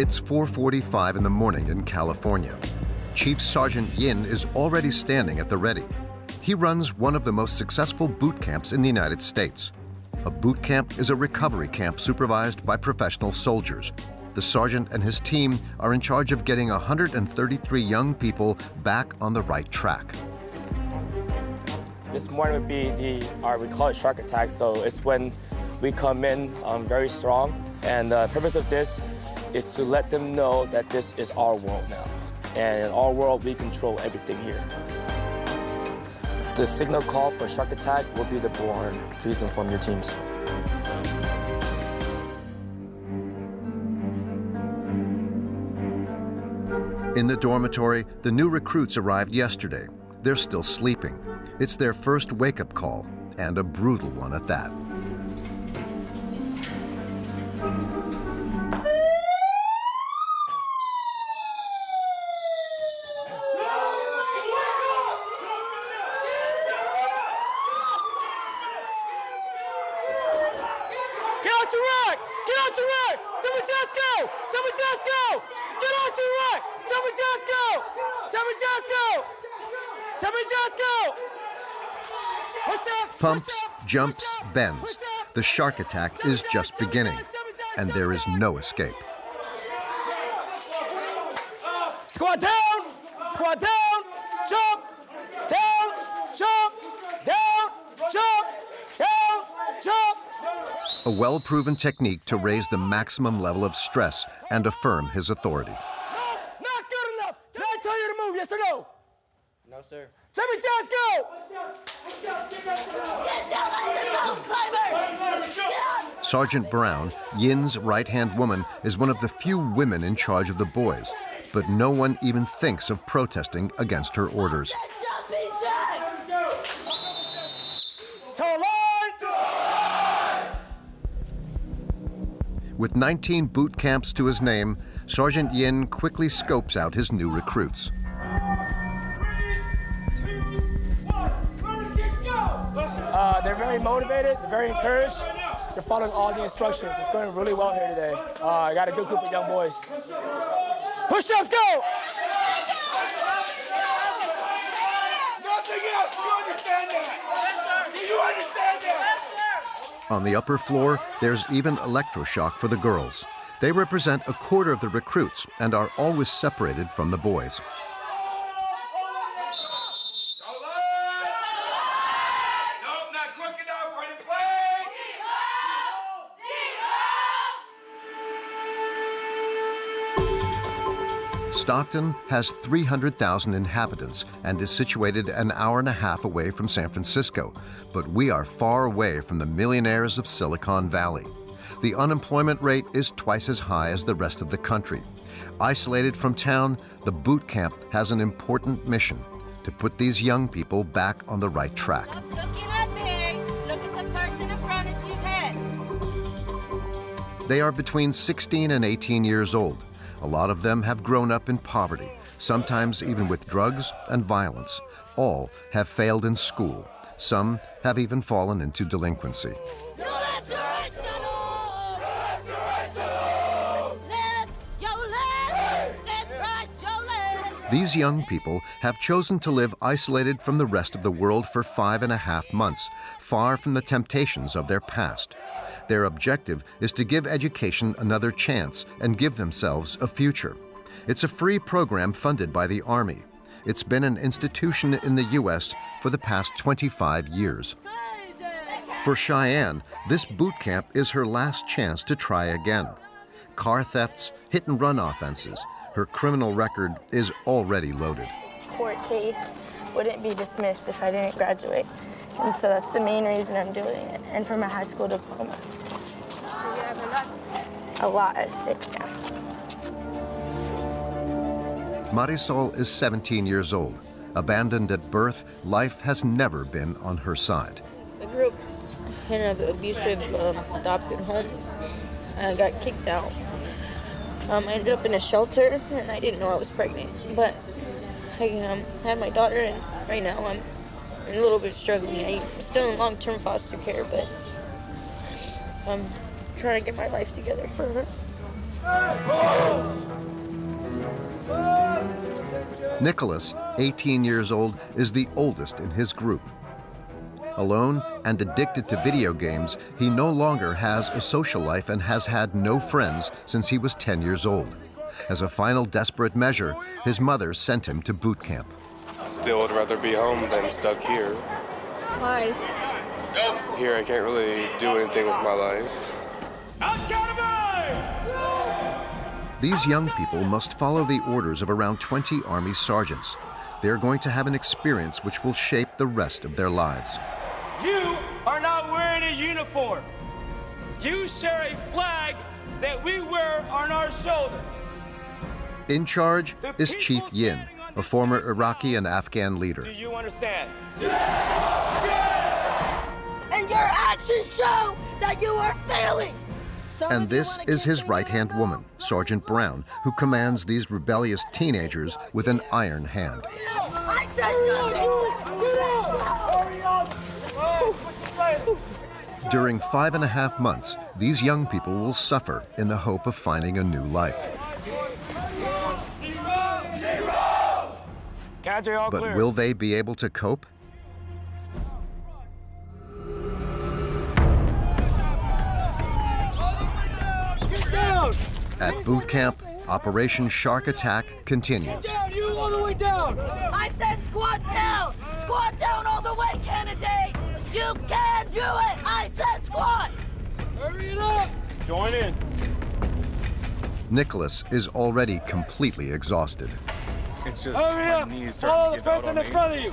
It's 4:45 in the morning in California. Chief Sergeant Yin is already standing at the ready. He runs one of the most successful boot camps in the United States. A boot camp is a recovery camp supervised by professional soldiers. The sergeant and his team are in charge of getting 133 young people back on the right track. This morning would be we call it shark attack, so it's when we come in very strong. And the purpose of this is to let them know that this is our world now. And in our world, we control everything here. The signal call for shark attack will be the bullhorn. Please inform your teams. In the dormitory, the new recruits arrived yesterday. They're still sleeping. It's their first wake-up call, and a brutal one at that. Get out your rack! Get out your rack! Tell me just go! Tell me just go! Get out your rack! Tell me just go! Tell me just go! Tell me just go! Push-ups! Pumps, jumps, bends. The shark attack is just beginning, and there is no escape. Squat down! Squat down! Jump! Down! Jump! Down! Jump! Down! Jump! A well-proven technique to raise the maximum level of stress and affirm his authority. No, not good enough! Did I tell you to move, yes or no? No, sir. Tell me just go! Get down, I said mountain climber! Get up! Sergeant Brown, Yin's right-hand woman, is one of the few women in charge of the boys, but no one even thinks of protesting against her orders. Jumping jacks! Toe line! With 19 boot camps to his name, Sergeant Yin quickly scopes out his new recruits. 3, 2, 1, run, kicks, go! They're very motivated, they're very encouraged. They're following all the instructions. It's going really well here today. I got a good group of young boys. Push-ups, go! Nothing else, you understand that? Do you understand that? On the upper floor, there's even electroshock for the girls. They represent a quarter of the recruits and are always separated from the boys. Stockton has 300,000 inhabitants and is situated an hour and a half away from San Francisco, but we are far away from the millionaires of Silicon Valley. The unemployment rate is twice as high as the rest of the country. Isolated from town, the boot camp has an important mission: to put these young people back on the right track. Stop looking at me. Look at the person in front of your head. They are between 16 and 18 years old. A lot of them have grown up in poverty, sometimes even with drugs and violence. All have failed in school. Some have even fallen into delinquency. These young people have chosen to live isolated from the rest of the world for 5.5 months, far from the temptations of their past. Their objective is to give education another chance and give themselves a future. It's a free program funded by the Army. It's been an institution in the U.S. for the past 25 years. For Cheyenne, this boot camp is her last chance to try again. Car thefts, hit-and-run offenses. Her criminal record is already loaded. Court case wouldn't be dismissed if I didn't graduate. And so that's the main reason I'm doing it, and for my high school diploma. A lot at stake, yeah. Marisol is 17 years old. Abandoned at birth, life has never been on her side. I grew up in an abusive adopted home. I got kicked out. I ended up in a shelter, and I didn't know I was pregnant. But I had my daughter, and right now I'm a little bit struggling. I'm still in long-term foster care, but I'm trying to get my life together for her. Nicholas, 18 years old, is the oldest in his group. Alone and addicted to video games, he no longer has a social life and has had no friends since he was 10 years old. As a final desperate measure, his mother sent him to boot camp. Still would rather be home than stuck here. Why? Here I can't really do anything with my life. These young people must follow the orders of around 20 Army sergeants. They are going to have an experience which will shape the rest of their lives. You are not wearing a uniform. You share a flag that we wear on our shoulder. In charge is Chief Yin, a former Iraqi and Afghan leader. Do you understand? And your actions show that you are failing. And this is his right-hand woman, Sergeant Brown, who commands these rebellious teenagers with an iron hand. I said nothing. During 5.5 months, these young people will suffer in the hope of finding a new life. But will they be able to cope? At boot camp, Operation Shark Attack continues. You all the way down! I said squat down! Squat down all the way, candidate! You can do it! I said squat! Hurry it up! Join in. Nicholas is already completely exhausted. It's just Hurry my up! knees Follow starting the to give out person on in me. front of you!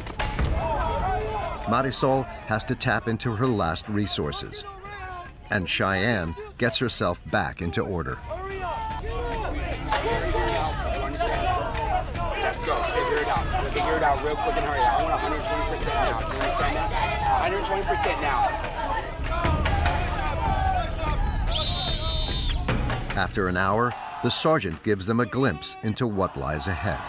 Marisol has to tap into her last resources. And Cheyenne gets herself back into order. Let's go. Figure it out. Figure it out real quick and hurry up. I want 120% now. You understand that? 120% now. After an hour, the sergeant gives them a glimpse into what lies ahead.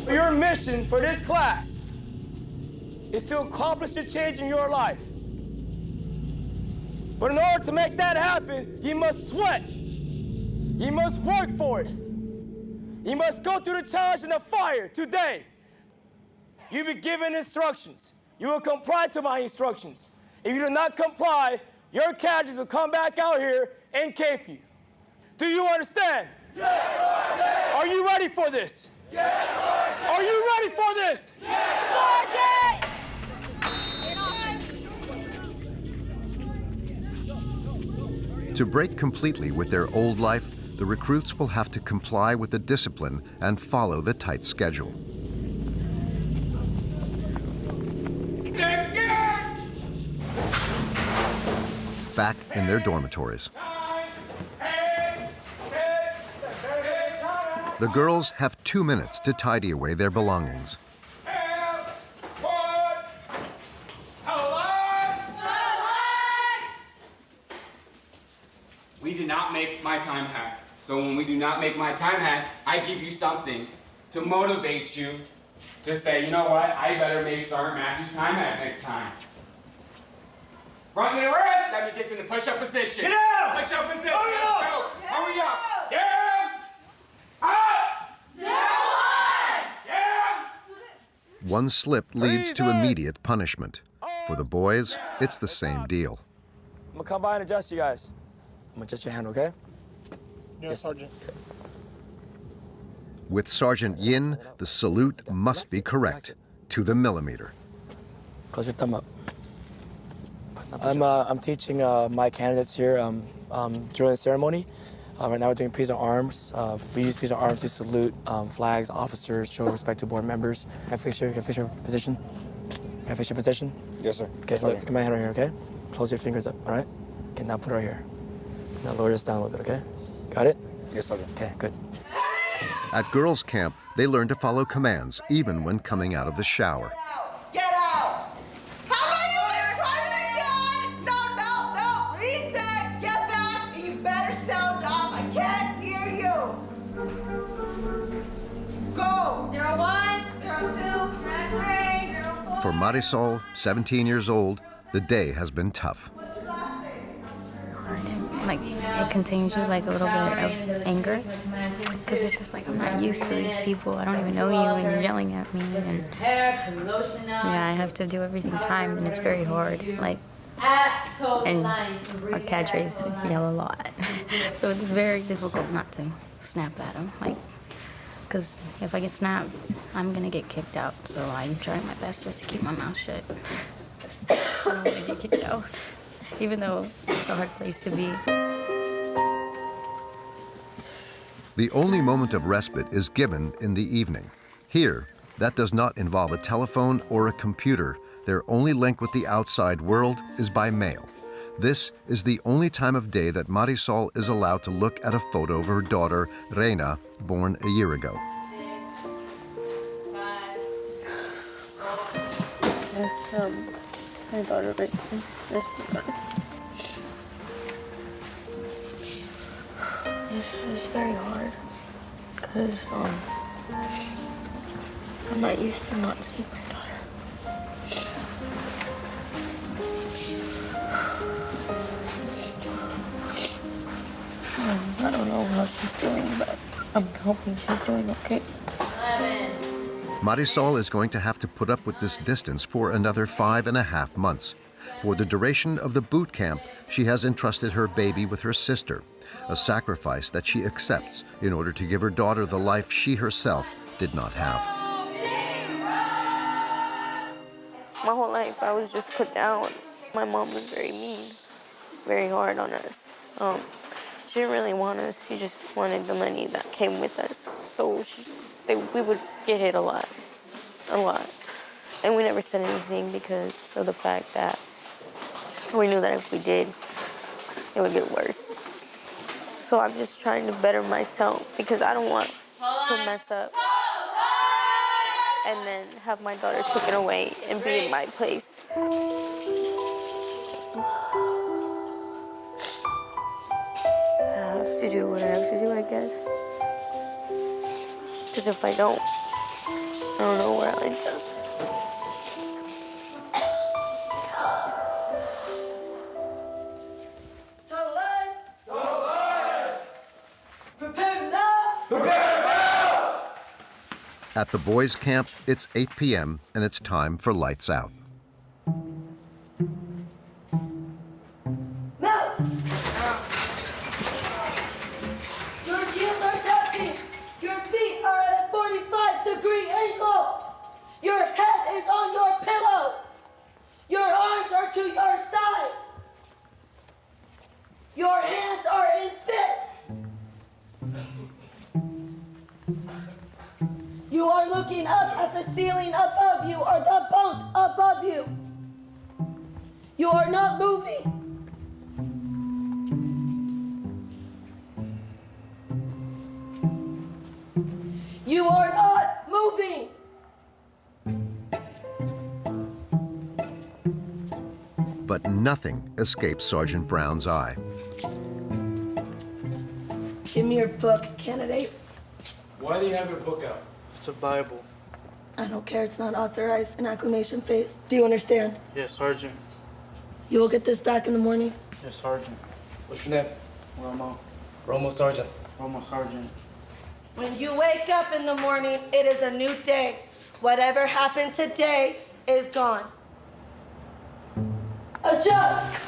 Your mission for this class is to accomplish a change in your life. But in order to make that happen, you must sweat. You must work for it. You must go through the challenge and the fire today. You'll be given instructions. You will comply to my instructions. If you do not comply, your cadets will come back out here and cape you. Do you understand? Yes, Sergeant! Are you ready for this? Yes, Sergeant! Are you ready for this? Yes, Sergeant! To break completely with their old life, the recruits will have to comply with the discipline and follow the tight schedule. Back in their dormitories. The girls have 2 minutes to tidy away their belongings. We did not make my time hat. So when we do not make my time hat, I give you something to motivate you to say, you know what, I better make Sergeant Matthews' time hat next time. Run the wrist! That means gets in the push-up position. Get out! Push-up position. Hurry Let's up! go. Hurry up! Down! Up! One slip leads to immediate punishment. For the boys, it's the same deal. I'm gonna come by and adjust you guys. I'm gonna adjust your hand, okay? Yes, Sergeant. With Sergeant Yin, the salute must be correct, to the millimeter. Close your thumb up. I'm teaching my candidates here drilling ceremony. Right now we're doing peace of arms. We use peace of arms to salute flags, officers, show respect to board members. Can I fix your position? Can I fix your position? Yes, sir. Okay, look, get my hand right here, okay? Close your fingers up, all right? Okay, now put it right here. Now lower this down a little bit, okay? Got it? Yes, Sergeant. Okay, good. At girls' camp, they learn to follow commands, even when coming out of the shower. Get out! How about you guys try that again? No, reset, get back, and you better sound off. I can't hear you. Go! 01, 02, 93, 04. For Marisol, 17 years old, the day has been tough. My like, it contains you, like, a little bit of anger. Because it's just like, I'm not used to these people. I don't even know you, and you're yelling at me. And yeah, I have to do everything timed, and it's very hard. Like, and our cadres yell a lot. So it's very difficult not to snap at them. Like, because if I get snapped, I'm going to get kicked out. So I'm trying my best just to keep my mouth shut. I don't want to get kicked out, even though it's a hard place to be. The only moment of respite is given in the evening. Here, that does not involve a telephone or a computer. Their only link with the outside world is by mail. This is the only time of day that Marisol is allowed to look at a photo of her daughter, Reina, born a year ago. That's my daughter right there. That's my daughter. It's very hard because I'm not used to not seeing my daughter. I don't know how she's doing, but I'm hoping she's doing okay. Marisol is going to have to put up with this distance for another 5.5 months. For the duration of the boot camp, she has entrusted her baby with her sister, a sacrifice that she accepts in order to give her daughter the life she herself did not have. My whole life, I was just put down. My mom was very mean, very hard on us. She didn't really want us. She just wanted the money that came with us. So we would get hit a lot. And we never said anything because of the fact that we knew that if we did, it would get worse. So I'm just trying to better myself because I don't want to mess up and then have my daughter taken away and be in my place. I have to do what I have to do, I guess. Because if I don't know where I'll end up. At the boys' camp, it's 8 p.m. and it's time for lights out. Your heels are touching. Your feet are at a 45-degree angle. Your head is on your pillow. Your arms are to your side. Your hands are in fists. You are looking up at the ceiling above you or the bunk above you. You are not moving. You are not moving. But nothing escapes Sergeant Brown's eye. Give me your book, candidate. Why do you have your book out? It's a Bible. I don't care, it's not authorized in acclimation phase. Do you understand? Yes, Sergeant. You will get this back in the morning. Yes, Sergeant. What's your name? Romo. Romo Sergeant. Romo Sergeant. When you wake up in the morning, it is a new day. Whatever happened today is gone. Adjust!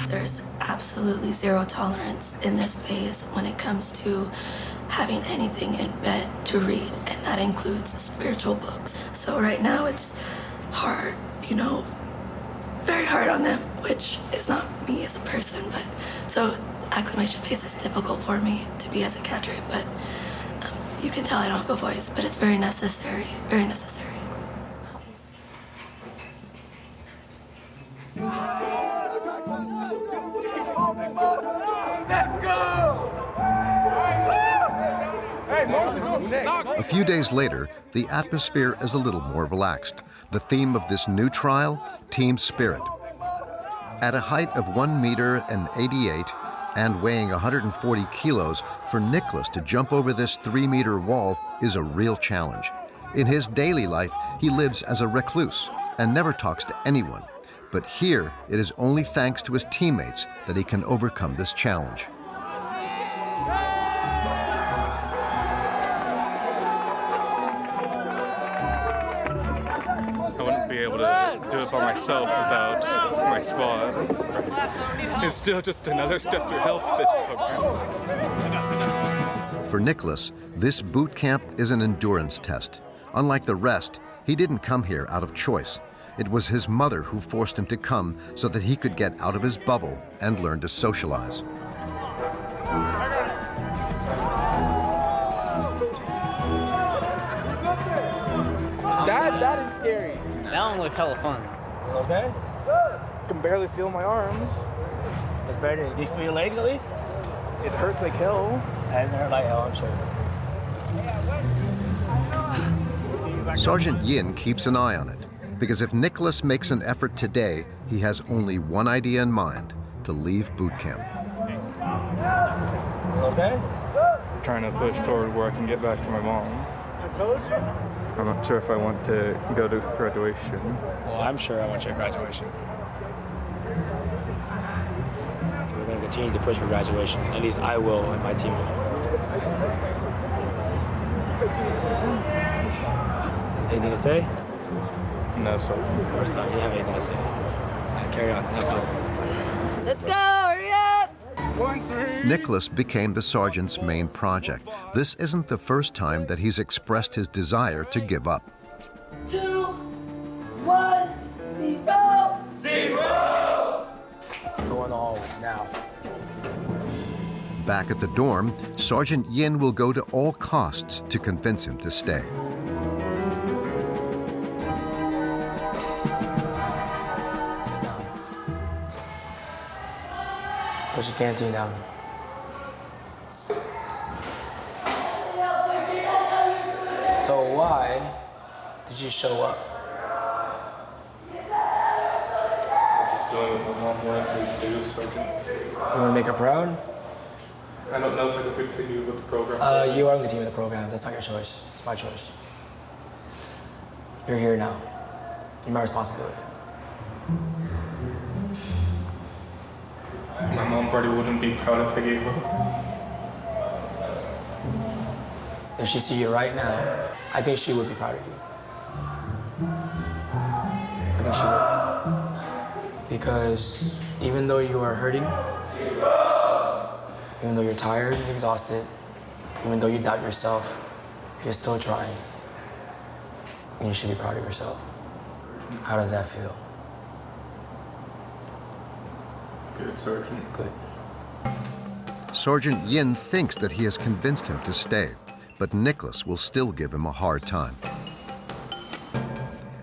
There's absolutely zero tolerance in this phase when it comes to having anything in bed to read, and that includes spiritual books. So right now it's hard, very hard on them, which is not me as a person, but so acclimation phase is difficult for me to be as a cadre, but you can tell I don't have a voice, but it's very necessary, very necessary. A few days later, the atmosphere is a little more relaxed. The theme of this new trial, team spirit. At a height of 1 meter and 88 and weighing 140 kilos, for Nicholas to jump over this 3-meter wall is a real challenge. In his daily life, he lives as a recluse and never talks to anyone. But here, it is only thanks to his teammates that he can overcome this challenge. I wouldn't be able to do it by myself without my squad. It's still just another step to help this program. For Nicholas, this boot camp is an endurance test. Unlike the rest, he didn't come here out of choice. It was his mother who forced him to come so that he could get out of his bubble and learn to socialize. That is scary. That one looks hella fun. Okay. I can barely feel my arms. It's better. Do you feel your legs at least? It hurts like hell. It doesn't hurt like hell, I'm sure. Sergeant Yin keeps an eye on it, because if Nicholas makes an effort today, he has only one idea in mind: to leave boot camp. Okay. Trying to push toward where I can get back to my mom. I'm not sure if I want to go to graduation. Well, I'm sure I want your graduation. We're going to continue to push for graduation. At least I will, and my team will. Anything to say? No, sir. Of course not. You don't have anything to say. Carry on. Have fun. Let's go, hurry up! Nicholas became the sergeant's main project. This isn't the first time that he's expressed his desire to give up. 2, 1, 0. Going all now. Back at the dorm, Sergeant Yin will go to all costs to convince him to stay. Push the canteen down. So why did you show up? Just doing what my mom wanted me to do, Sergeant. You want to make her proud? I don't know if I could continue with the program. You are going to continue with the program. That's not your choice. It's my choice. You're here now. You're my responsibility. My mom probably wouldn't be proud if I gave up. If she see you right now, I think she would be proud of you. I think she would. Because even though you are hurting, even though you're tired and exhausted, even though you doubt yourself, you're still trying. And you should be proud of yourself. How does that feel? Good, Sergeant. Good. Sergeant Yin thinks that he has convinced him to stay, but Nicholas will still give him a hard time.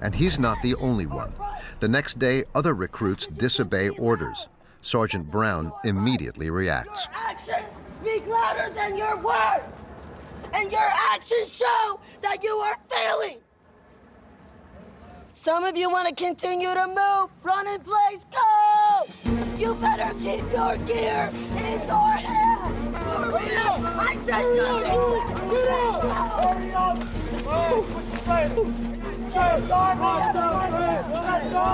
And he's not the only one. The next day, other recruits disobey orders. Sergeant Brown immediately reacts. Your actions speak louder than your words, and your actions show that you are failing. Some of you want to continue to move, run in place, go! You better keep your gear in your hand. Hurry up! I said nothing. Get out! Hurry up! Move! Just start on let's go!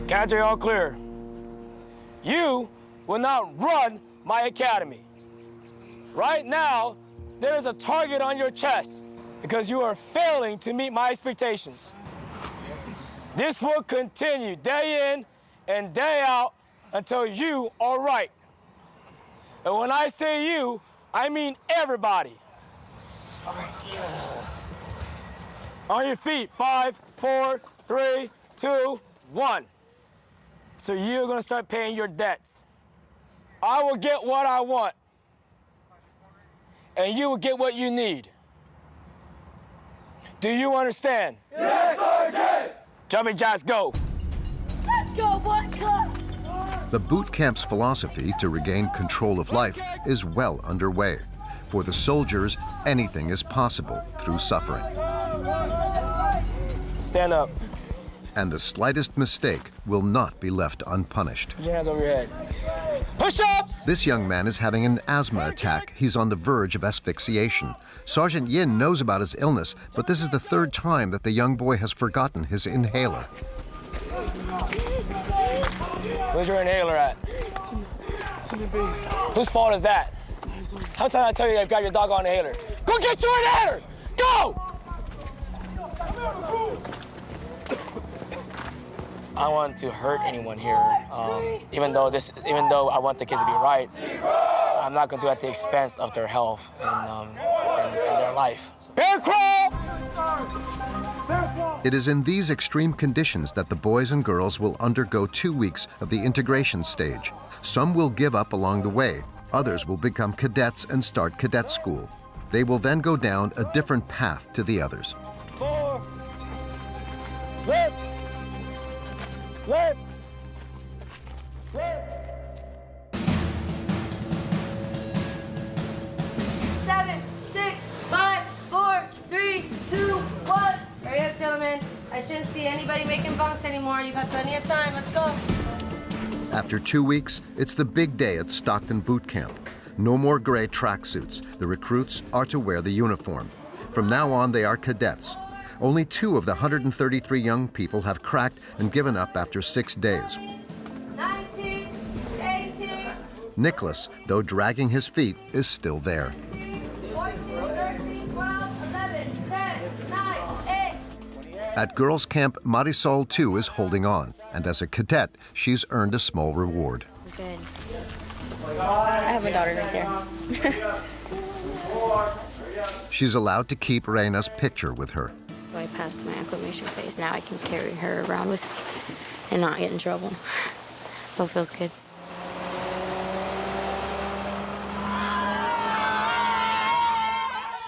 Cadre, all clear. You will not run my academy. Right now, there's a target on your chest because you are failing to meet my expectations. This will continue day in and day out until you are right. And when I say you, I mean everybody. On your feet, 5, 4, 3, 2, 1. So you're gonna start paying your debts. I will get what I want, and you will get what you need. Do you understand? Yes, Sergeant! Jumping jacks, go. Let's go, one club! The boot camp's philosophy to regain control of life is well underway. For the soldiers, anything is possible through suffering. Stand up. And the slightest mistake will not be left unpunished. Put your hands over your head. Push-ups! This young man is having an asthma attack. He's on the verge of asphyxiation. Sergeant Yin knows about his illness, but this is the third time that the young boy has forgotten his inhaler. Where's your inhaler at? Whose fault is that? How many times I tell you you've got your doggone inhaler? Go get your inhaler! Go! I don't want to hurt anyone here. Even though I want the kids to be right, I'm not going to do it at the expense of their health and their life. Bear crawl! It is in these extreme conditions that the boys and girls will undergo 2 weeks of the integration stage. Some will give up along the way. Others will become cadets and start cadet school. They will then go down a different path to the others. 4, left, left, left. 7, 6, 5, 4, 3, 2, 1. Hurry up, gentlemen. I shouldn't see anybody making bunks anymore. You've had plenty of time. Let's go. After 2 weeks, it's the big day at Stockton Boot Camp. No more gray tracksuits. The recruits are to wear the uniform. From now on, they are cadets. Only 2 of the 133 young people have cracked and given up after 6 days. 19, 18, Nicholas, though dragging his feet, is still there. 14, 13, 12, 11, 10, 9, 8. At girls' camp, Marisol too is holding on, and as a cadet, she's earned a small reward. Good. I have a daughter right there. She's allowed to keep Reina's picture with her. So I passed my acclimation phase. Now I can carry her around with me and not get in trouble. So it feels good.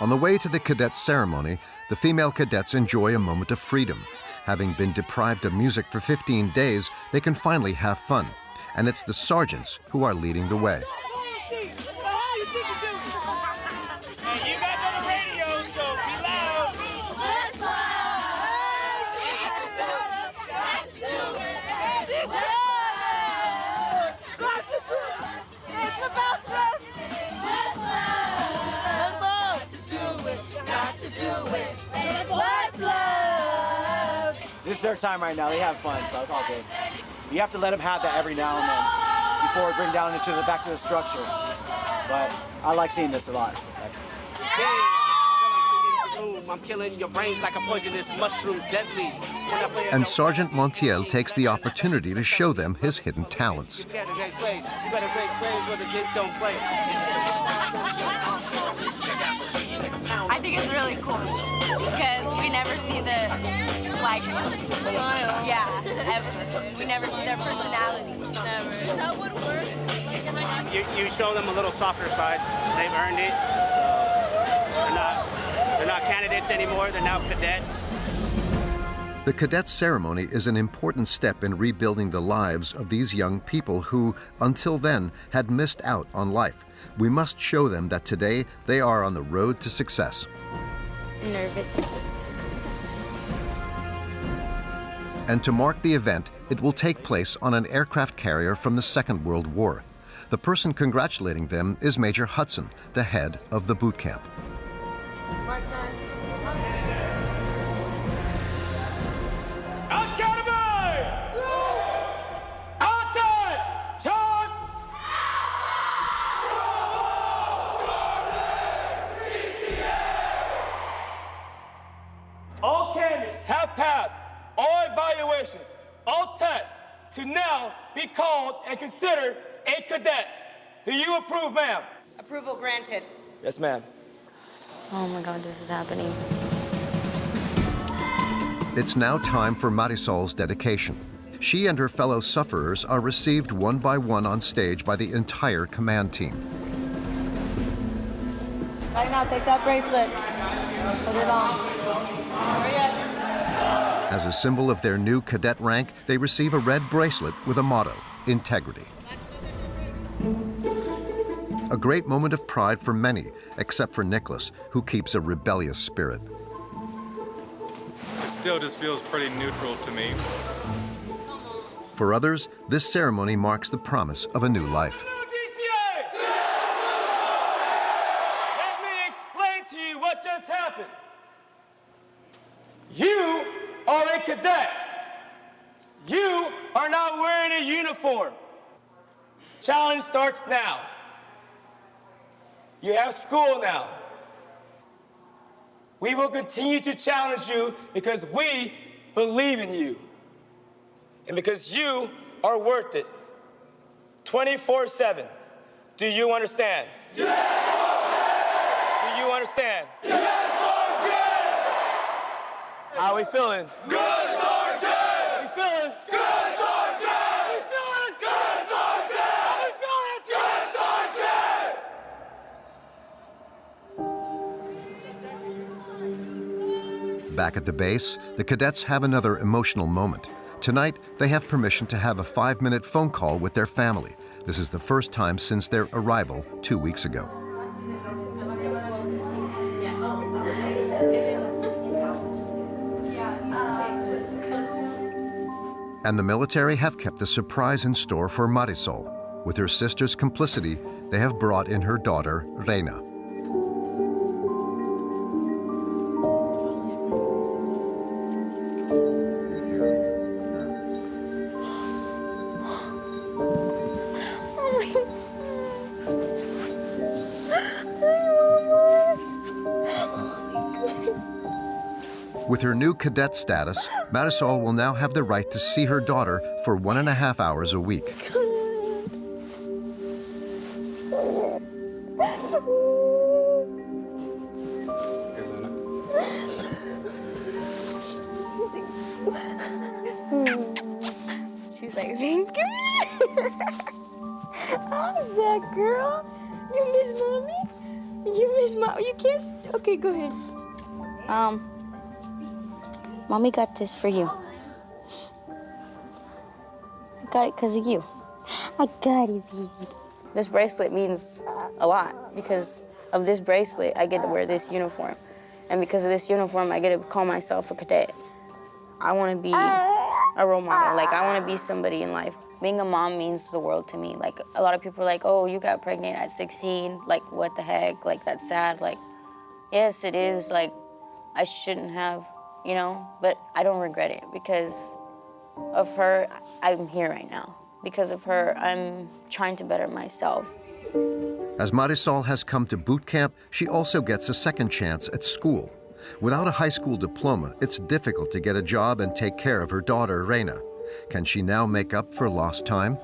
On the way to the cadet ceremony, the female cadets enjoy a moment of freedom. Having been deprived of music for 15 days, they can finally have fun. And it's the sergeants who are leading the way. This is their time right now. They have fun, so it's all good. You have to let them have that every now and then before we bring down into back to the structure. But I like seeing this a lot. I'm killing your brains like a poisonous mushroom, deadly. And Sergeant Montiel takes the opportunity to show them his hidden talents. You better play where the kids don't play. I think it's really cool because we never see the, like, yeah, ever. We never see their personality. Never. That would work. You show them a little softer side. They've earned it. So they're not candidates anymore. They're now cadets. The cadet ceremony is an important step in rebuilding the lives of these young people who, until then, had missed out on life. We must show them that today they are on the road to success. Nervous. And to mark the event, it will take place on an aircraft carrier from the Second World War. The person congratulating them is Major Hudson, the head of the boot camp. All candidates have passed all evaluations, all tests, to now be called and considered a cadet. Do you approve, ma'am? Approval granted. Yes, ma'am. Oh my God, this is happening. It's now time for Marisol's dedication. She and her fellow sufferers are received one by one on stage by the entire command team. Right now, take that bracelet. Put it on. Hurry up. As a symbol of their new cadet rank, they receive a red bracelet with a motto, integrity. A great moment of pride for many, except for Nicholas, who keeps a rebellious spirit. It still just feels pretty neutral to me. For others, this ceremony marks the promise of a new life. what just happened? You are a cadet. You are not wearing a uniform. Challenge starts now. You have school now. We will continue to challenge you because we believe in you. And because you are worth it. 24/7. Do you understand? Yes, Sergeant! Do you understand? Yes, Sergeant! How are we feeling? Good, Sergeant! How we feeling? Good, Sergeant! How we feeling? Good, Sergeant! How we feeling? Good, Sergeant! Back at the base, the cadets have another emotional moment. Tonight, they have permission to have a 5-minute phone call with their family. This is the first time since their arrival 2 weeks ago. And the military have kept a surprise in store for Marisol. With her sister's complicity, they have brought in her daughter, Reina. With her new cadet status, Marisol will now have the right to see her daughter for 1.5 hours a week. She's like, thank you. How's that, girl? You miss mommy? You miss mom? You can't. Okay, go ahead. Mommy got this for you. I got it because of you. I got it, baby. This bracelet means a lot. Because of this bracelet, I get to wear this uniform. And because of this uniform, I get to call myself a cadet. I want to be a role model. Like, I want to be somebody in life. Being a mom means the world to me. Like, a lot of people are like, oh, you got pregnant at 16. Like, what the heck? Like, that's sad. Like, yes, it is. Like, I shouldn't have, you know? But I don't regret it because of her, I'm here right now. Because of her, I'm trying to better myself. As Marisol has come to boot camp, she also gets a second chance at school. Without a high school diploma, it's difficult to get a job and take care of her daughter, Reina. Can she now make up for lost time?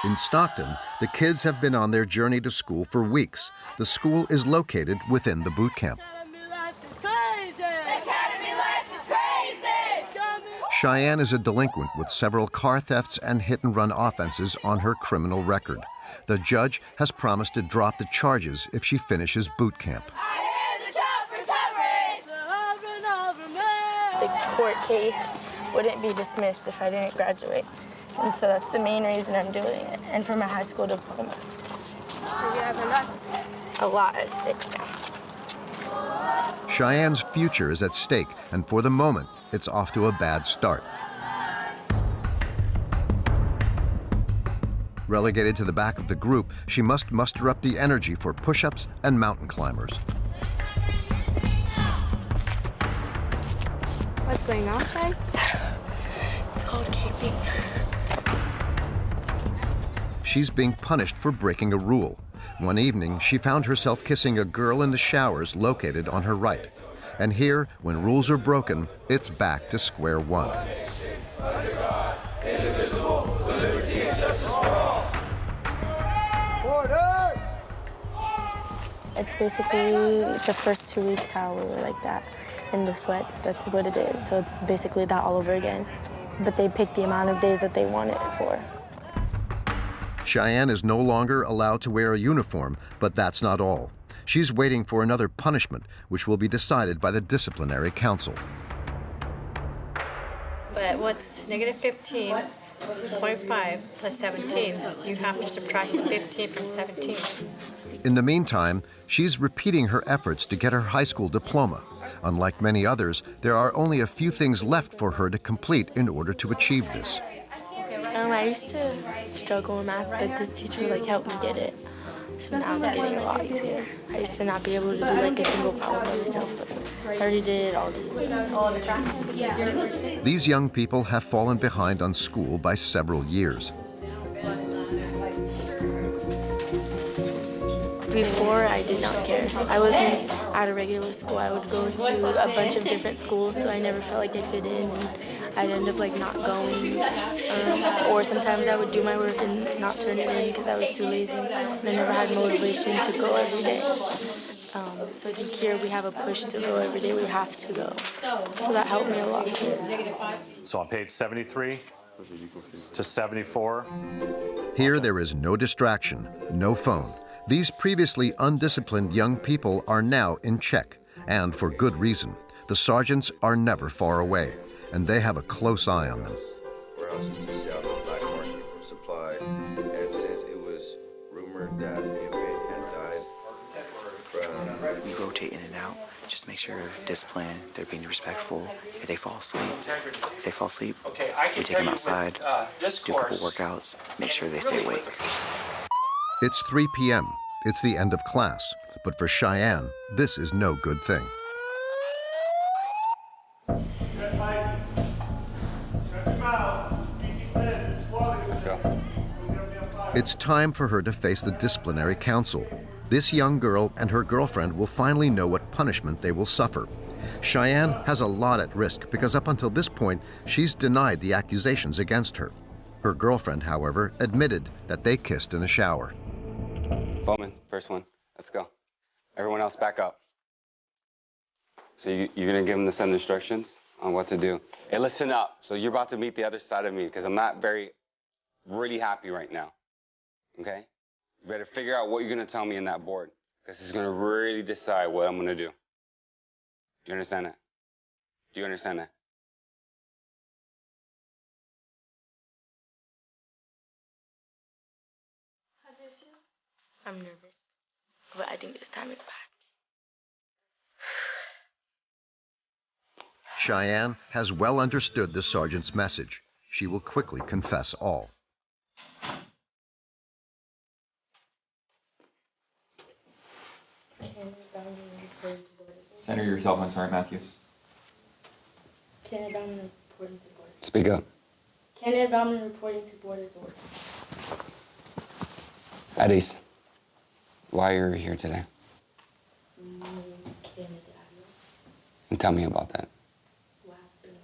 In Stockton, the kids have been on their journey to school for weeks. The school is located within the boot camp. Cheyenne is a delinquent with several car thefts and hit-and-run offenses on her criminal record. The judge has promised to drop the charges if she finishes boot camp. The court case wouldn't be dismissed if I didn't graduate. And so that's the main reason I'm doing it, and for my high school diploma. You have a lot at stake now. Cheyenne's future is at stake, and for the moment, it's off to a bad start. Relegated to the back of the group, she must muster up the energy for push-ups and mountain climbers. What's going on, Shai? It's called kicking. She's being punished for breaking a rule. One evening, she found herself kissing a girl in the showers located on her right. And here, when rules are broken, it's back to square one. It's basically the first 2 weeks how we were like that. In the sweats, that's what it is. So it's basically that all over again. But they pick the amount of days that they want it for. Cheyenne is no longer allowed to wear a uniform, but that's not all. She's waiting for another punishment, which will be decided by the disciplinary council. But what's negative 15.5 plus 17? You have to subtract 15 from 17. In the meantime, she's repeating her efforts to get her high school diploma. Unlike many others, there are only a few things left for her to complete in order to achieve this. I I used to struggle in math, but this teacher like helped me get it. So now it's getting a lot easier. I used to not be able to do like a single problem by myself, but I already did it all day myself. These young people have fallen behind on school by several years. Before, I did not care. I wasn't at a regular school. I would go to a bunch of different schools, so I never felt like I fit in. And I'd end up like not going, or sometimes I would do my work and not turn it in because I was too lazy. And I never had motivation to go every day. So I think here we have a push to go every day. We have to go. So that helped me a lot. So on page 73 to 74. Here there is no distraction, no phone. These previously undisciplined young people are now in check, and for good reason. The sergeants are never far away, and they have a close eye on them. Warehouses to sell the black market for supply, and since it was rumored that the infant had died We rotate in and out, just to make sure discipline, they're being respectful. If they fall asleep, we take them outside, do a couple workouts, make sure they stay awake. It's 3 p.m. It's the end of class, but for Cheyenne, this is no good thing. Let's go. It's time for her to face the disciplinary council. This young girl and her girlfriend will finally know what punishment they will suffer. Cheyenne has a lot at risk because up until this point, she's denied the accusations against her. Her girlfriend, however, admitted that they kissed in the shower. Bowman, first one. Let's go. Everyone else back up. So you're gonna give them the set instructions on what to do. Hey, listen up. So you're about to meet the other side of me because I'm not really happy right now. Okay? You better figure out what you're gonna tell me in that board because it's gonna really decide what I'm gonna do. Do you understand that? Do you understand that? I'm nervous, but I think this time it's back. Cheyenne has well understood the sergeant's message. She will quickly confess all. Center yourself on Sergeant Matthews. Candidate Bauman reporting to board. Speak up. Candidate Bauman reporting to board as ordered. Addis, why are you here today? And tell me about that. What happened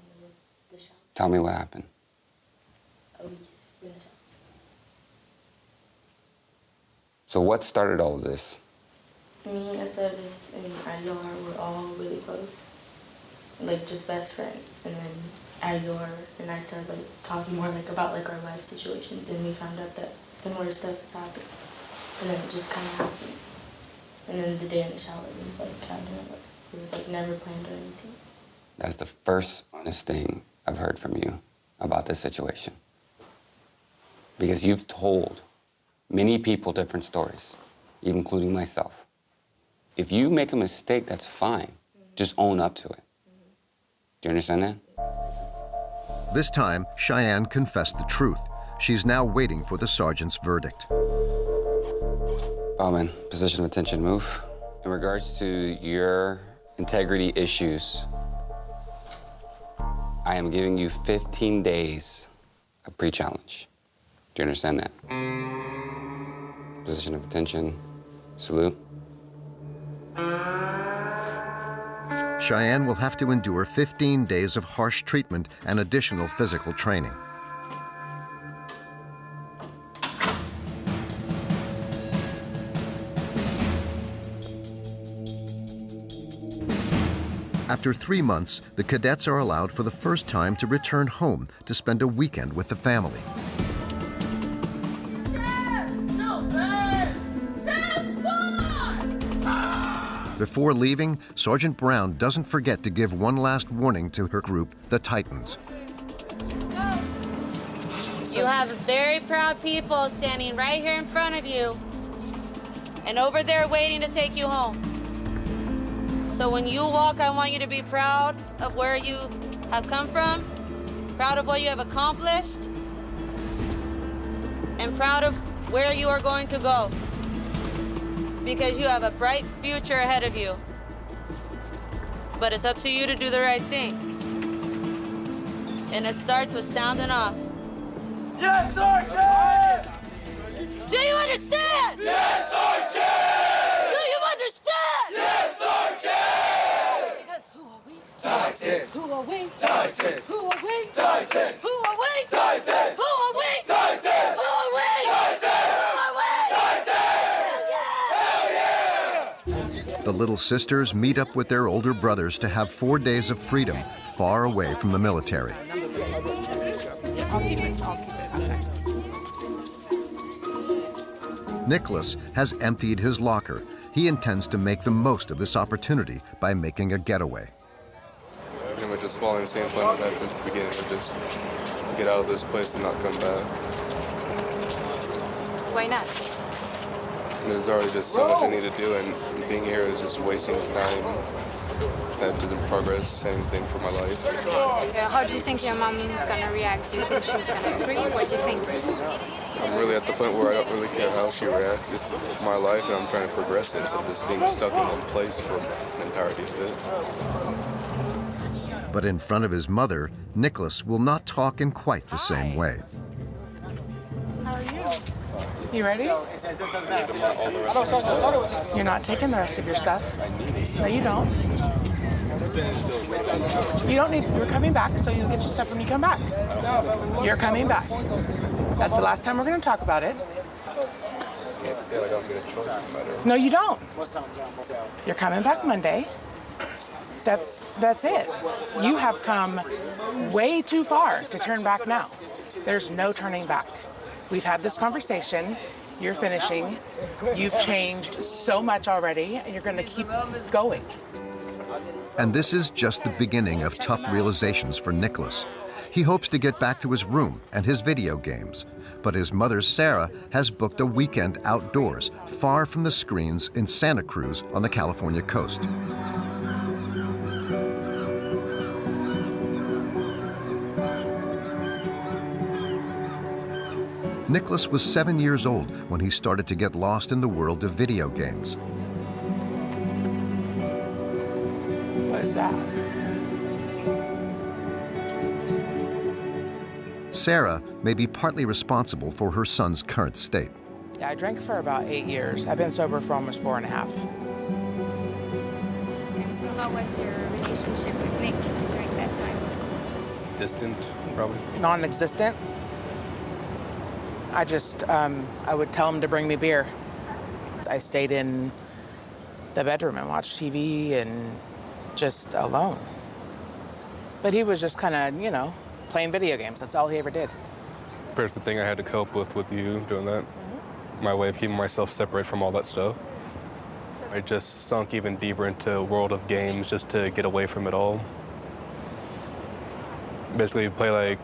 in the shop? Tell me what happened. Oh, we kissed in the shop. So what started all of this? Me, Aceves, and Ador were all really close. Like, just best friends. And then Ador and I started, like, talking more, like, about, like, our life situations. And we found out that similar stuff has happened. And then it just kind of happened. And then the day in the shower, it was, like, kind of, like, it was, like, never planned or anything. That's the first honest thing I've heard from you about this situation. Because you've told many people different stories, including myself. If you make a mistake, that's fine. Just own up to it. Do you understand that? This time, Cheyenne confessed the truth. She's now waiting for the sergeant's verdict. Bowman, position of attention, move. In regards to your integrity issues, I am giving you 15 days of pre-challenge. Do you understand that? Position of attention, salute. Cheyenne will have to endure 15 days of harsh treatment and additional physical training. After 3 months, the cadets are allowed for the first time to return home to spend a weekend with the family. Before leaving, Sergeant Brown doesn't forget to give one last warning to her group, the Titans. You have very proud people standing right here in front of you and over there waiting to take you home. So when you walk, I want you to be proud of where you have come from, proud of what you have accomplished, and proud of where you are going to go, because you have a bright future ahead of you. But it's up to you to do the right thing. And it starts with sounding off. Yes, Sergeant! Do you understand? Yes, Sergeant! Do you understand? Yes, Sergeant! Because who are we? Titans! Who are we? Titans! Who are we? Titans! Who are we? Titans! Who are we? Titans! Who are we? Titans! Who are we? The little sisters meet up with their older brothers to have 4 days of freedom far away from the military. Nicholas has emptied his locker. He intends to make the most of this opportunity by making a getaway. Pretty much just following the same plan I've had since the beginning, to just get out of this place and not come back. Why not? There's already just so much I need to do, and being here is just wasting time. That doesn't progress anything for my life. How do you think your mom is going to react? Do you think she's going to agree? What do you think? I'm really at the point where I don't really care how she reacts. It's my life, and I'm trying to progress it instead of just being stuck in one place for the entirety of it. But in front of his mother, Nicholas will not talk in quite the same way. How are you? You ready? You're not taking the rest of your stuff. No, you don't. You don't need, you're coming back, so you'll get your stuff when you come back. You're coming back. That's the last time we're going to talk about it. No, you don't. You're coming back Monday. That's it. You have come way too far to turn back now. There's no turning back. We've had this conversation. You're finishing. You've changed so much already, and you're going to keep going. And this is just the beginning of tough realizations for Nicholas. He hopes to get back to his room and his video games, but his mother, Sarah, has booked a weekend outdoors, far from the screens in Santa Cruz on the California coast. Nicholas was 7 years old when he started to get lost in the world of video games. What is that? Sarah may be partly responsible for her son's current state. Yeah, I drank for about 8 years. I've been sober for almost 4.5. So how was your relationship with Nick during that time? Distant, probably. Non-existent. I would tell him to bring me beer. I stayed in the bedroom and watched TV and just alone. But he was just kind of, playing video games. That's all he ever did. It's the thing I had to cope with you doing that. My way of keeping myself separate from all that stuff. I just sunk even deeper into a world of games just to get away from it all. Basically play like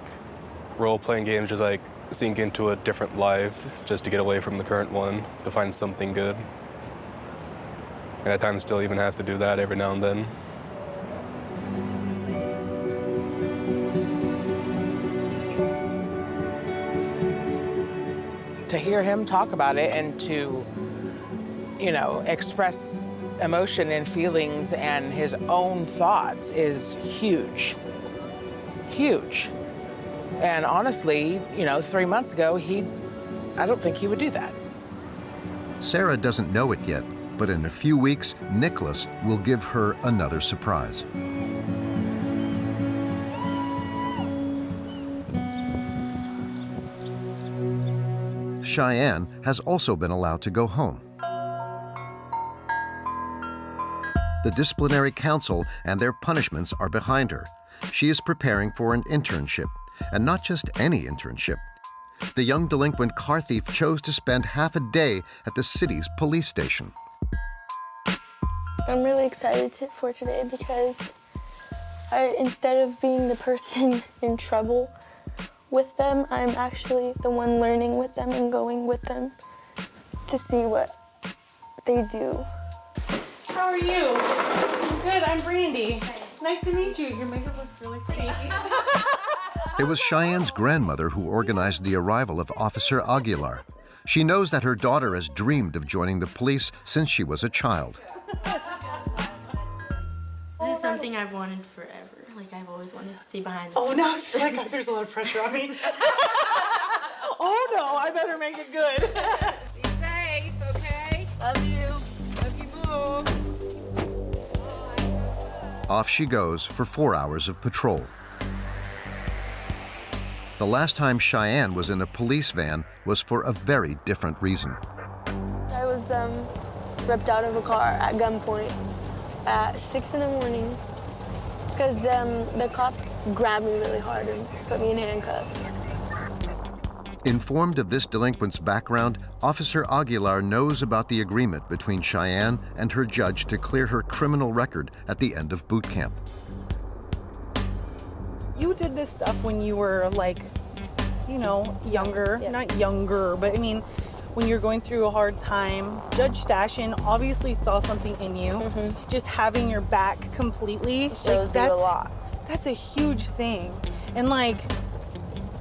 role-playing games, just like sink into a different life just to get away from the current one, to find something good. And at times still even have to do that every now and then. To hear him talk about it and to, express emotion and feelings and his own thoughts is huge. Huge. And honestly, 3 months ago, I don't think he would do that. Sarah doesn't know it yet, but in a few weeks, Nicholas will give her another surprise. Cheyenne has also been allowed to go home. The disciplinary council and their punishments are behind her. She is preparing for an internship, and not just any internship. The young delinquent car thief chose to spend half a day at the city's police station. I'm really excited for today because instead of being the person in trouble with them, I'm actually the one learning with them and going with them to see what they do. How are you? Good, I'm Brandy. Nice to meet you. Your makeup looks really pretty. It was Cheyenne's grandmother who organized the arrival of Officer Aguilar. She knows that her daughter has dreamed of joining the police since she was a child. This is something I've wanted forever. Like, I've always wanted to see behind the Oh, now I feel like there's a lot of pressure on me. Oh no, I better make it good. Be safe, okay? Love you. Love you more. Off she goes for 4 hours of patrol. The last time Cheyenne was in a police van was for a very different reason. I was ripped out of a car at gunpoint at 6 in the morning because the cops grabbed me really hard and put me in handcuffs. Informed of this delinquent's background, Officer Aguilar knows about the agreement between Cheyenne and her judge to clear her criminal record at the end of boot camp. You did this stuff when you were like, you know, younger, not younger, but I mean, when you're going through a hard time. Judge Stashin obviously saw something in you. Just having your back completely shows you a lot. That's a huge thing. And like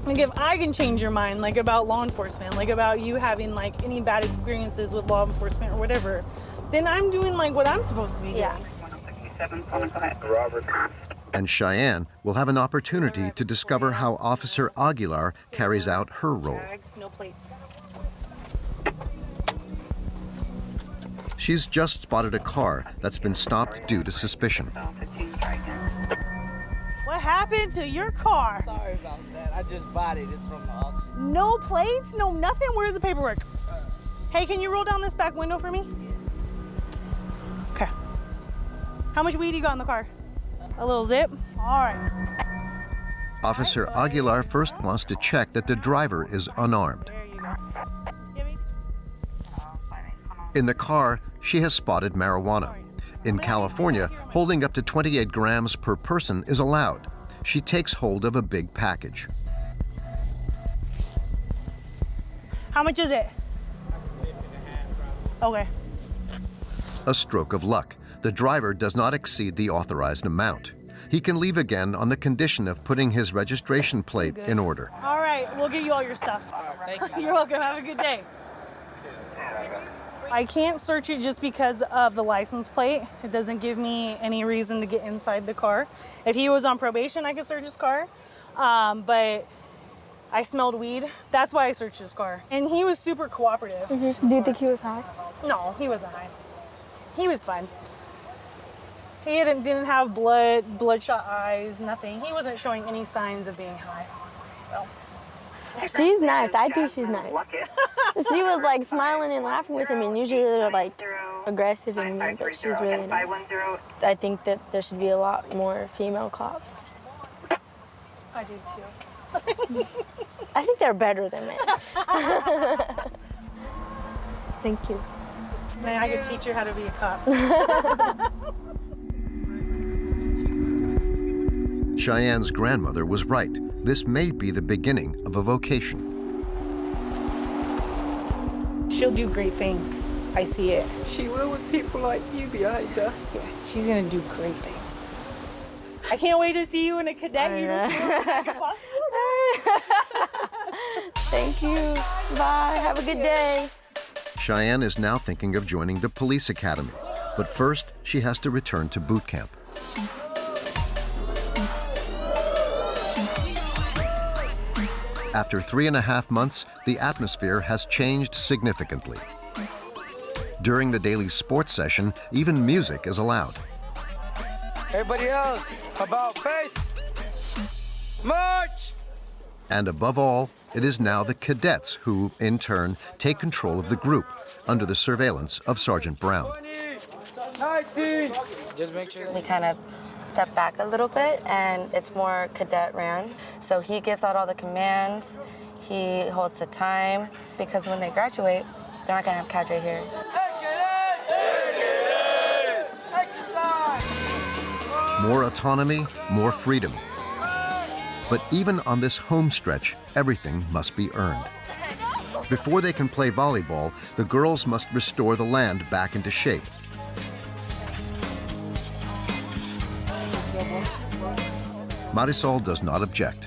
if I can change your mind, like about law enforcement, like about you having like any bad experiences with law enforcement or whatever, then I'm doing like what I'm supposed to be doing. And Cheyenne will have an opportunity to discover how Officer Aguilar carries out her role. No plates. She's just spotted a car that's been stopped due to suspicion. What happened to your car? Sorry about that. I just bought it. It's from the auction. No plates? No nothing? Where's the paperwork? Hey, can you roll down this back window for me? Okay. How much weed you got in the car? A little zip? All right. Officer Aguilar first wants to check that the driver is unarmed. In the car, she has spotted marijuana. In California, holding up to 28 grams per person is allowed. She takes hold of a big package. How much is it? Okay. A stroke of luck. The driver does not exceed the authorized amount. He can leave again on the condition of putting his registration plate in order. All right, we'll give you all your stuff. Thank you. You're welcome. Have a good day. I can't search it just because of the license plate. It doesn't give me any reason to get inside the car. If he was on probation, I could search his car. But I smelled weed. That's why I searched his car. And he was super cooperative. Do you think he was high? No, he wasn't high. He was fine. He didn't have bloodshot eyes, nothing. He wasn't showing any signs of being high. So. She's nice. I think she's nice. She was like smiling and laughing with him, and usually they're like aggressive and mean, but she's really nice. I think that there should be a lot more female cops. I do too. I think they're better than men. Thank you. Maybe I could teach you how to be a cop. Cheyenne's grandmother was right. This may be the beginning of a vocation. She'll do great things. I see it. She will with people like you behind her. Yeah, she's gonna do great things. I can't wait to see you in a cadet uniform. Thank you. Bye. Have a good day. Cheyenne is now thinking of joining the police academy, but first she has to return to boot camp. After 3.5 months, the atmosphere has changed significantly. During the daily sports session, even music is allowed. Everybody else, about face. March! And above all, it is now the cadets who, in turn, take control of the group under the surveillance of Sergeant Brown. 19. Just make sure. We kind of step back a little bit, and it's more cadet ran. So he gives out all the commands, he holds the time, because when they graduate, they're not gonna have cadre here. More autonomy, more freedom. But even on this home stretch, everything must be earned. Before they can play volleyball, the girls must restore the land back into shape. Marisol does not object.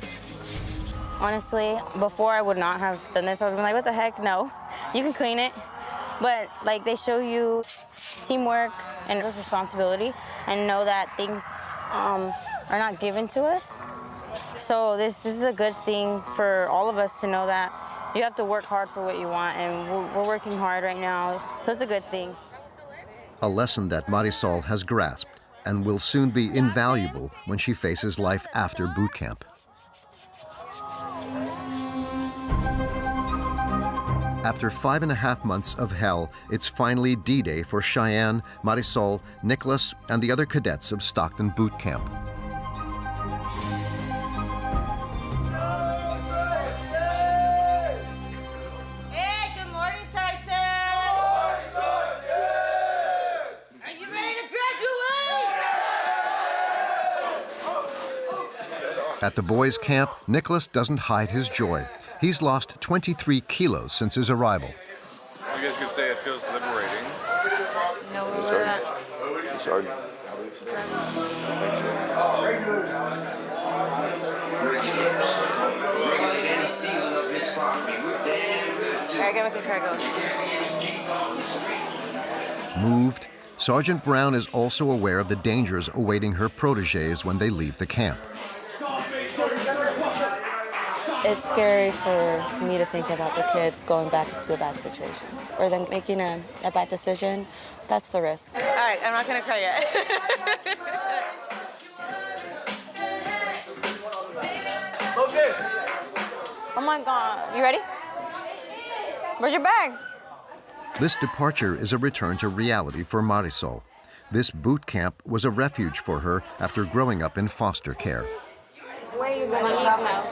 Honestly, before I would not have done this. I would have been like, what the heck? No, you can clean it. But like they show you teamwork and responsibility and know that things are not given to us. So this is a good thing for all of us to know that you have to work hard for what you want, and we're working hard right now. So it's a good thing. A lesson that Marisol has grasped and will soon be invaluable when she faces life after boot camp. After 5.5 months of hell, it's finally D-Day for Cheyenne, Marisol, Nicholas, and the other cadets of Stockton Boot Camp. Hey, good morning, Titan! Are you ready to graduate? At the boys' camp, Nicholas doesn't hide his joy. He's lost 23 kilos since his arrival. You guys could say it feels liberating. You know where we're at? Sergeant. All right, get back in cargo. Moved, Sergeant Brown is also aware of the dangers awaiting her protégés when they leave the camp. It's scary for me to think about the kids going back into a bad situation or them making a bad decision. That's the risk. All right, I'm not gonna cry yet. Oh my God, you ready? Where's your bag? This departure is a return to reality for Marisol. This boot camp was a refuge for her after growing up in foster care. Where are you going to leave now?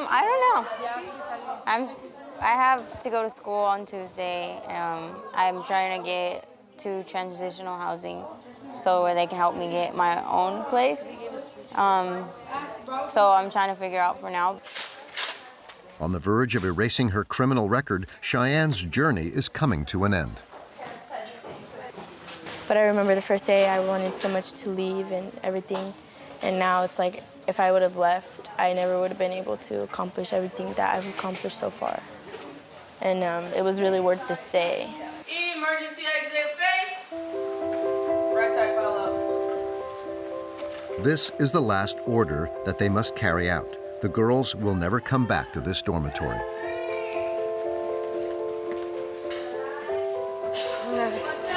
I don't know. I have to go to school on Tuesday. I'm trying to get to transitional housing so where they can help me get my own place. So I'm trying to figure out for now. On the verge of erasing her criminal record, Cheyenne's journey is coming to an end. But I remember the first day I wanted so much to leave and everything. And now it's like, if I would have left, I never would have been able to accomplish everything that I've accomplished so far. And it was really worth the stay. Emergency exit face. Right side follow. This is the last order that they must carry out. The girls will never come back to this dormitory. I'm nervous.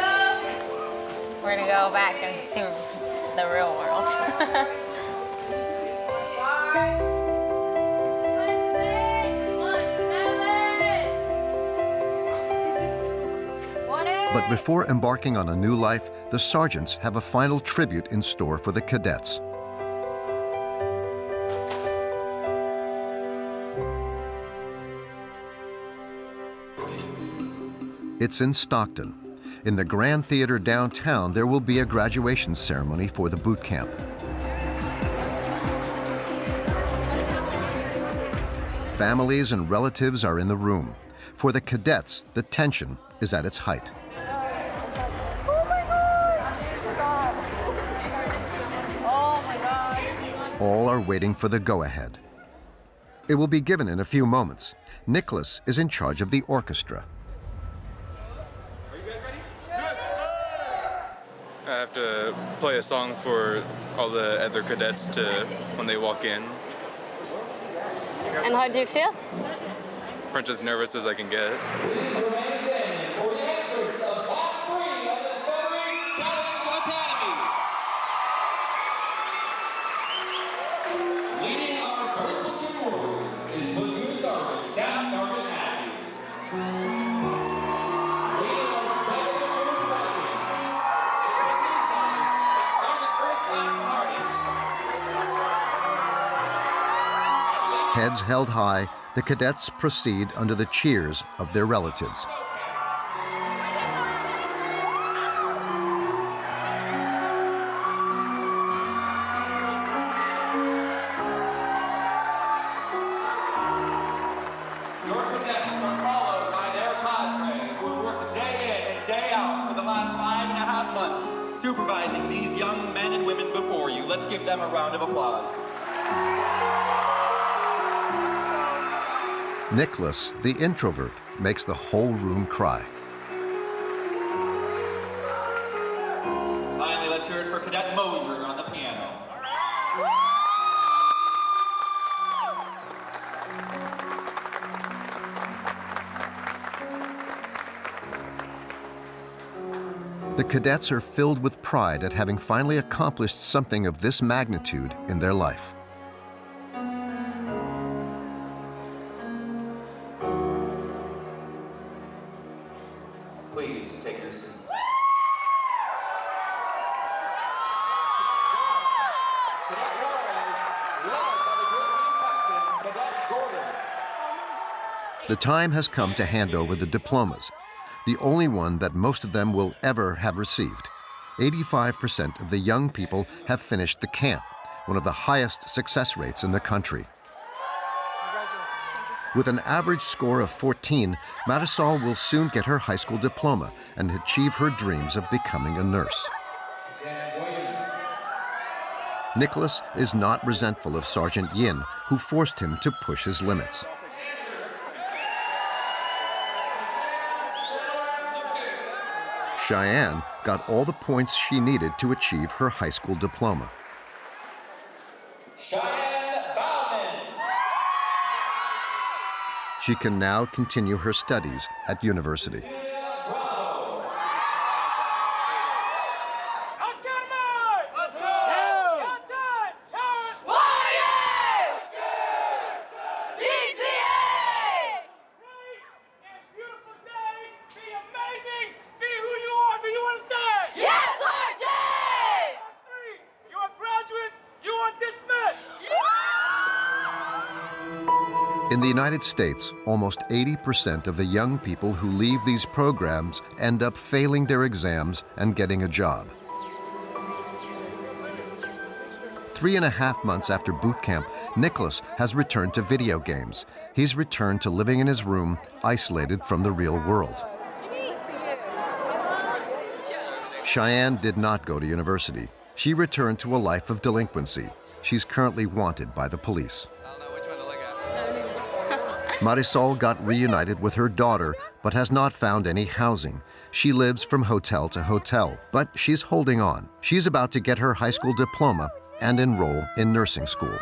We're gonna go back into the real world. But before embarking on a new life, the sergeants have a final tribute in store for the cadets. It's in Stockton. In the Grand Theater downtown, there will be a graduation ceremony for the boot camp. Families and relatives are in the room. For the cadets, the tension is at its height. All are waiting for the go-ahead. It will be given in a few moments. Nicholas is in charge of the orchestra. I have to play a song for all the other cadets when they walk in. And how do you feel? Pretty as nervous as I can get. Heads held high, the cadets proceed under the cheers of their relatives. Your cadets are followed by their cadre who have worked day in and day out for the last 5.5 months supervising these young men and women before you. Let's give them a round of applause. Nicholas, the introvert, makes the whole room cry. Finally, let's hear it for Cadet Moser on the piano. The cadets are filled with pride at having finally accomplished something of this magnitude in their life. Please take your seats. The time has come to hand over the diplomas, the only one that most of them will ever have received. 85% of the young people have finished the camp, one of the highest success rates in the country. With an average score of 14, Marisol will soon get her high school diploma and achieve her dreams of becoming a nurse. Nicholas is not resentful of Sergeant Yin, who forced him to push his limits. Cheyenne got all the points she needed to achieve her high school diploma. She can now continue her studies at university. In the United States, almost 80% of the young people who leave these programs end up failing their exams and getting a job. 3.5 months after boot camp, Nicholas has returned to video games. He's returned to living in his room, isolated from the real world. Cheyenne did not go to university. She returned to a life of delinquency. She's currently wanted by the police. Marisol got reunited with her daughter, but has not found any housing. She lives from hotel to hotel, but she's holding on. She's about to get her high school diploma and enroll in nursing school.